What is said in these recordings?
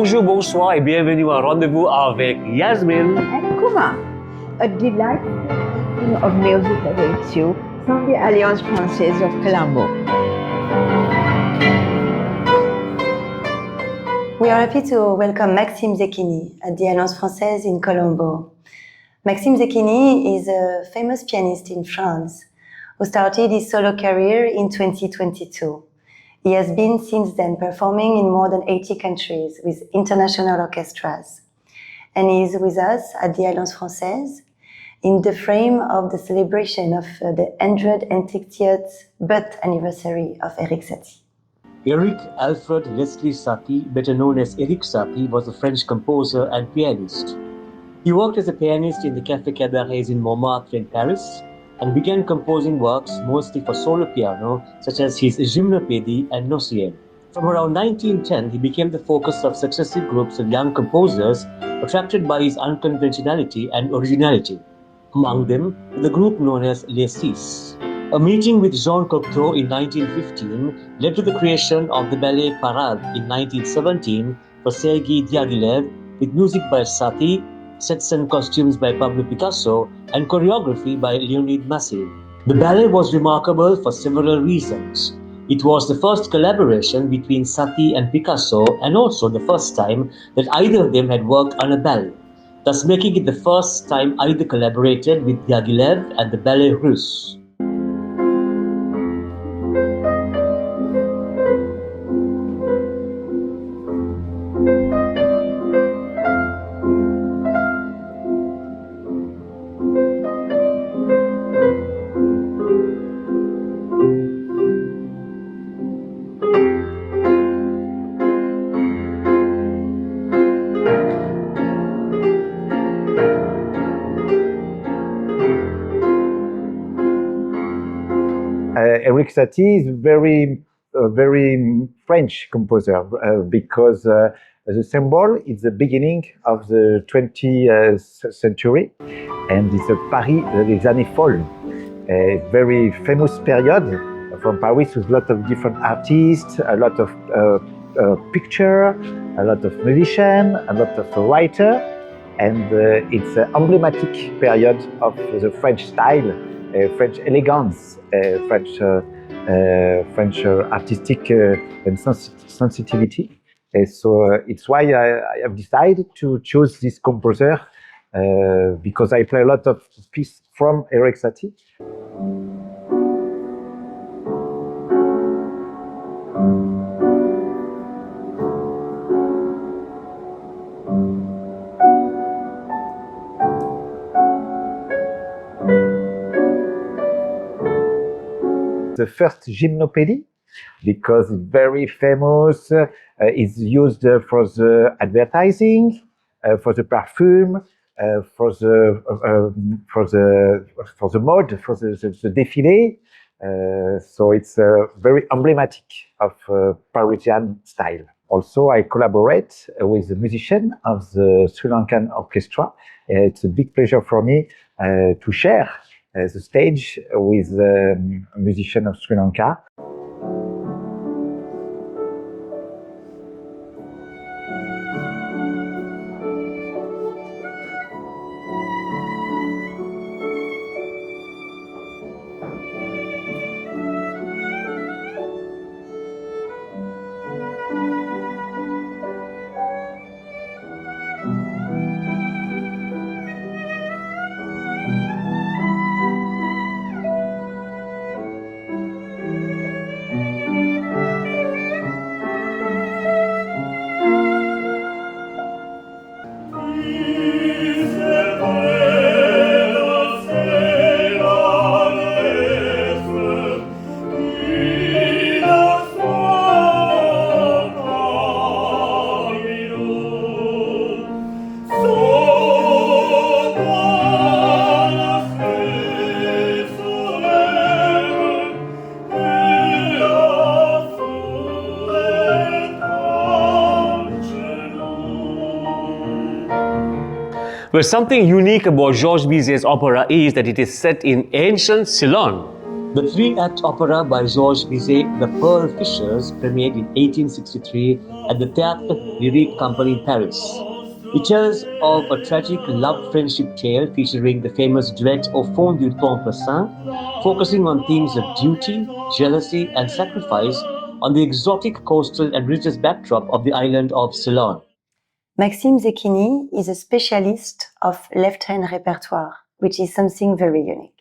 Bonjour, bonsoir et bienvenue à Rendez Vous avec Yasmin and Kumar, a delightful evening of music awaits you from the Alliance Française of Colombo. We are happy to welcome Maxime Zecchini at the Alliance Française in Colombo. Maxime Zecchini is a famous pianist in France who started his solo career in 2022. He has been since then performing in more than 80 countries with international orchestras. And he is with us at the Alliance Française in the frame of the celebration of the 160th birth anniversary of Eric Satie. Eric Alfred Leslie Satie, better known as Eric Satie, was a French composer and pianist. He worked as a pianist in the Café Cabarets in Montmartre in Paris and began composing works mostly for solo piano, such as his Gymnopédie and Nocien. From around 1910, he became the focus of successive groups of young composers attracted by his unconventionality and originality. Among them, the group known as Les Six. A meeting with Jean Cocteau in 1915 led to the creation of the ballet Parade in 1917 for Sergei Diaghilev, with music by Satie, sets and costumes by Pablo Picasso, and choreography by Leonid Massey. The ballet was remarkable for several reasons. It was the first collaboration between Satie and Picasso, and also the first time that either of them had worked on a ballet, thus making it the first time either collaborated with Diaghilev and the Ballet Russe. Eric Satie is very French composer because the symbol is the beginning of the 20th century, and it's Paris des années folles, a very famous period from Paris with a lot of different artists, a lot of picture, a lot of musicians, a lot of writer, and it's an emblematic period of the French style, French elegance, French artistic and sensitivity. So it's why I have decided to choose this composer because I play a lot of pieces from Eric Satie. The first Gymnopédie, because it's very famous, is used for the advertising, for the perfume, for the mode, for the défilé. So it's very emblematic of Parisian style. Also, I collaborate with the musician of the Sri Lankan orchestra. It's a big pleasure for me to share the stage with a musician of Sri Lanka. Well, something unique about Georges Bizet's opera is that it is set in ancient Ceylon. The three-act opera by Georges Bizet, The Pearl Fishers, premiered in 1863 at the Théâtre Lyrique Company in Paris. It tells of a tragic love-friendship tale featuring the famous duet Au fond du temple saint, focusing on themes of duty, jealousy, and sacrifice on the exotic coastal and religious backdrop of the island of Ceylon. Maxime Zecchini is a specialist of left-hand repertoire, which is something very unique.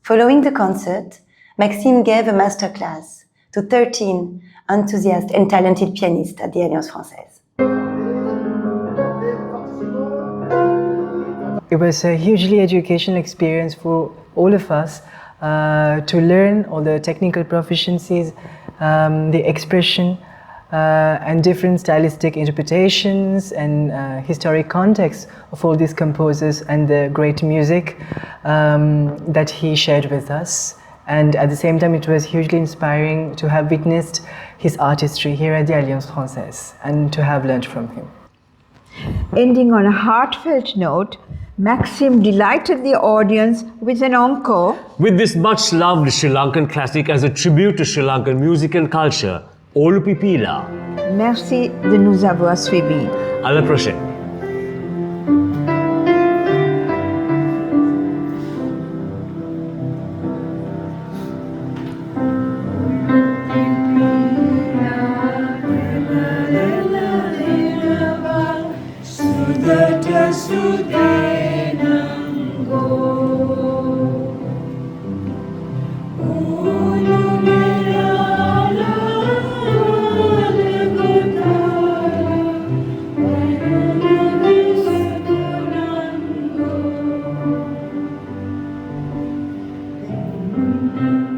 Following the concert, Maxime gave a masterclass to 13 enthusiastic and talented pianists at the Alliance Française. It was a hugely educational experience for all of us to learn all the technical proficiencies, the expression, and different stylistic interpretations and historic context of all these composers and the great music that he shared with us. And at the same time, it was hugely inspiring to have witnessed his artistry here at the Alliance Française and to have learned from him. Ending on a heartfelt note, Maxime delighted the audience with an encore. With this much-loved Sri Lankan classic as a tribute to Sri Lankan music and culture, Olupi Pila. Merci de nous avoir suivis. À la prochaine. Thank you.